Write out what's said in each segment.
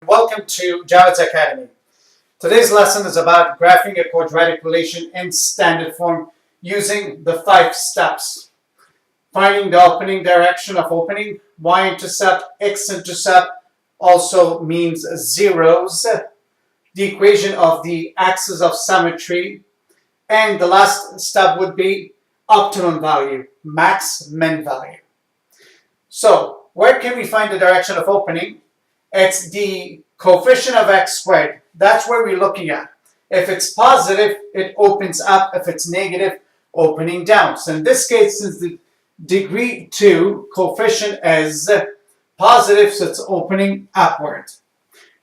Welcome to Javed's Academy. Today's lesson is about graphing a quadratic relation in standard form using the 5 steps. Finding the opening direction of opening, Y-intercept, X-intercept also means zeros, the equation of the axis of symmetry, and the last step would be optimum value, max min value. So, where can we find the direction of opening? It's the coefficient of x squared. That's where we're looking at. If it's positive, it opens up. If it's negative, opening down. So in this case, since the degree 2 coefficient is positive, so it's opening upward.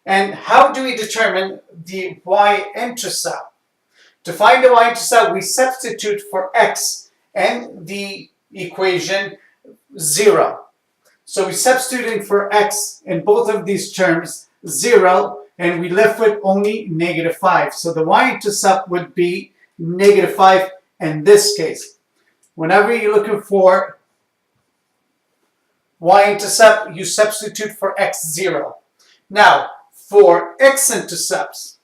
And how do we determine the y-intercept? To find the y-intercept, we substitute for x in the equation 0. So we're substituting for x in both of these terms, 0, and we left with only -5. So the y-intercept would be -5 in this case. Whenever you're looking for y-intercept, you substitute for x0. Now, for x-intercepts,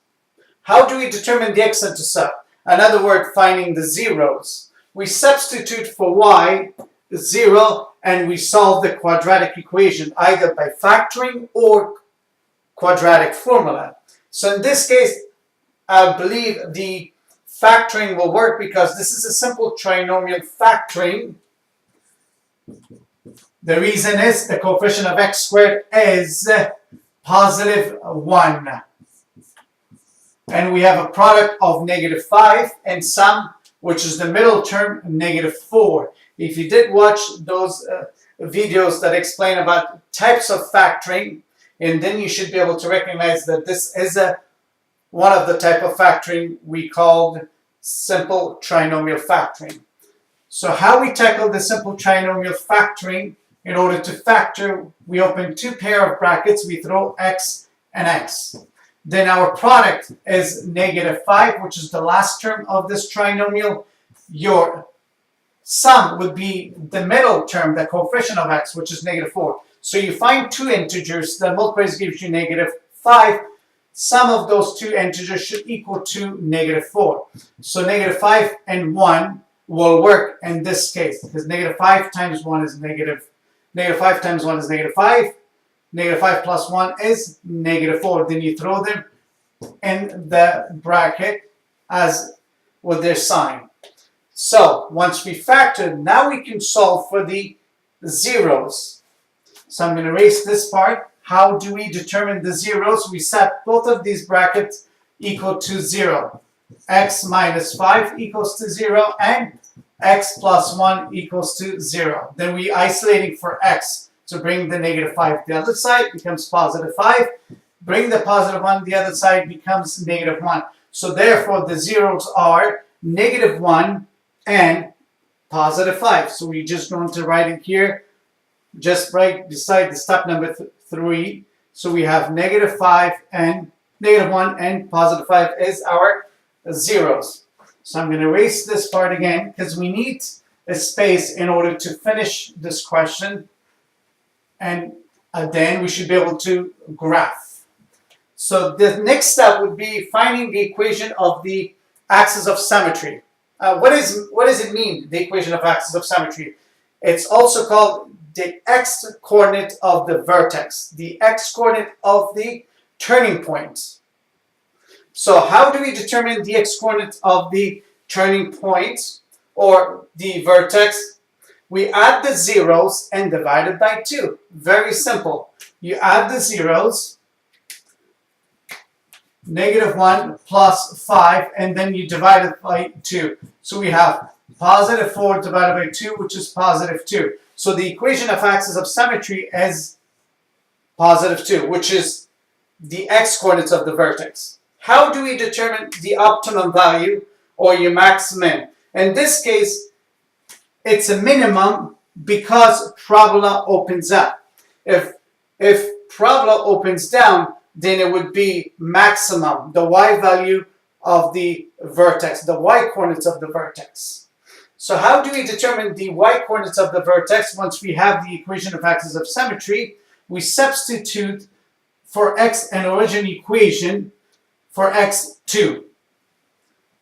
how do we determine the x-intercept? In other words, finding the zeros. We substitute for y 0 and we solve the quadratic equation either by factoring or quadratic formula. So in this case, I believe the factoring will work because this is a simple trinomial factoring. The reason is the coefficient of x squared is positive 1. And we have a product of -5 and sum, which is the middle term, -4. If you did watch those videos that explain about types of factoring, and then you should be able to recognize that this is one of the type of factoring we called simple trinomial factoring. So how we tackle the simple trinomial factoring? In order to factor, we open 2 pair of brackets, we throw x and x. Then our product is -5, which is the last term of this trinomial. Your sum would be the middle term, the coefficient of x, which is -4. So you find 2 integers, the multiplies gives you -5. Sum of those 2 integers should equal to -4. So -5 and 1 will work in this case, because -5 times 1 is -5 times 1 is -5. -5 plus 1 is -4. Then you throw them in the bracket as with their sign. So once we factor, now we can solve for the zeros. So I'm going to erase this part. How do we determine the zeros? We set both of these brackets equal to 0. X minus 5 equals to 0 and x plus 1 equals to 0. Then we isolating for x. So bring the -5 the other side, becomes +5. Bring the +1 the other side, becomes -1. So therefore the zeros are -1 and +5. So we're just going to write it here, just right beside the step number 3. So we have -5 and -1 and +5 is our zeros. So I'm going to erase this part again because we need a space in order to finish this question. And then we should be able to graph. So the next step would be finding the equation of the axis of symmetry. What does it mean, the equation of axis of symmetry? It's also called the x-coordinate of the vertex, the x-coordinate of the turning point. So how do we determine the x-coordinate of the turning point or the vertex? We add the zeros and divide it by 2. Very simple. You add the zeros, -1 plus 5, and then you divide it by 2. So we have +4 divided by 2, which is +2. So the equation of axis of symmetry is +2, which is the x-coordinates of the vertex. How do we determine the optimum value or your max min? In this case, it's a minimum because parabola opens up. If parabola opens down, then it would be maximum, the y value of the vertex, the y-coordinates of the vertex. So how do we determine the y-coordinates of the vertex? Once we have the equation of axis of symmetry, we substitute for x and origin equation for x2.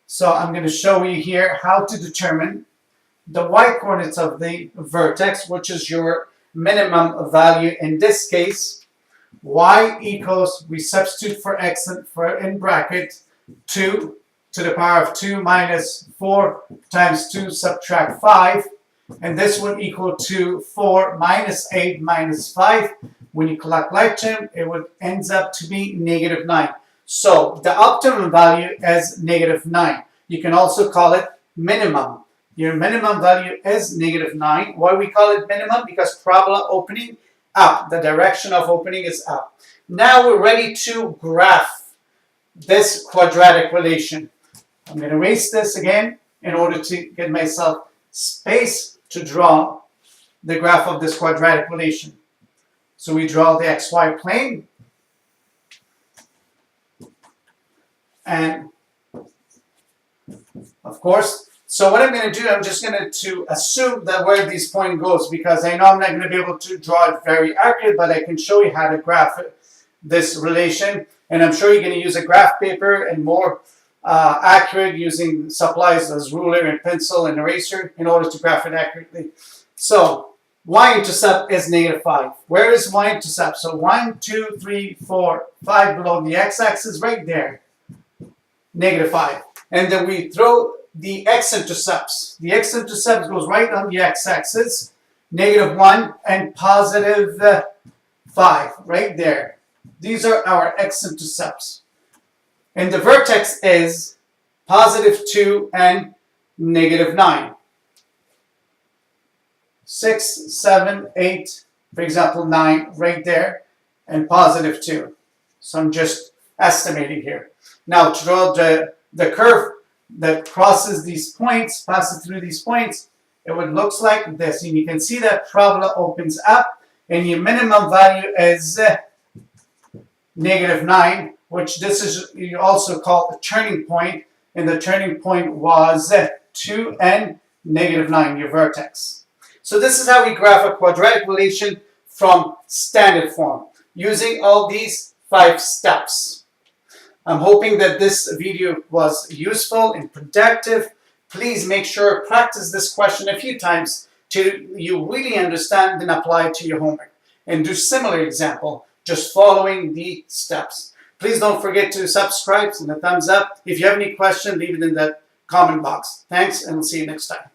So I'm going to show you here how to determine the y-coordinates of the vertex, which is your minimum value. In this case, y equals, we substitute for x in bracket 2 to the power of 2 minus 4 times 2 subtract 5. And this would equal to 4 minus 8 minus 5. When you collect like term, it would ends up to be negative 9. So the optimum value is negative 9. You can also call it minimum. Your minimum value is negative 9. Why we call it minimum? Because parabola opening up. The direction of opening is up. Now we're ready to graph this quadratic relation. I'm going to erase this again in order to get myself space to draw the graph of this quadratic relation. So we draw the xy plane, and of course, so what I'm going to do, I'm just going to assume that where this point goes, because I know I'm not going to be able to draw it very accurate, but I can show you how to graph this relation. And I'm sure you're going to use a graph paper and more accurate using supplies as ruler and pencil and eraser in order to graph it accurately. So y-intercept is negative 5. Where is y-intercept? So 1, 2, 3, 4, 5 below the x-axis right there. Negative 5. And then we throw the x-intercepts. The x-intercept goes right on the x-axis. Negative 1 and positive 5 right there. These are our x-intercepts. And the vertex is positive 2 and negative 9. 6, 7, 8, for example, 9 right there, and positive 2. So I'm just estimating here. Now to draw the curve that crosses these points, passes through these points, it would look like this. And you can see that parabola opens up, and your minimum value is negative 9, which this is you also call a turning point, and the turning point was 2 and negative 9, your vertex. So this is how we graph a quadratic relation from standard form, using all these 5 steps. I'm hoping that this video was useful and productive. Please make sure practice this question a few times till you really understand and apply it to your homework. And do similar example, just following the steps. Please don't forget to subscribe and a thumbs up. If you have any question, leave it in the comment box. Thanks, and we'll see you next time.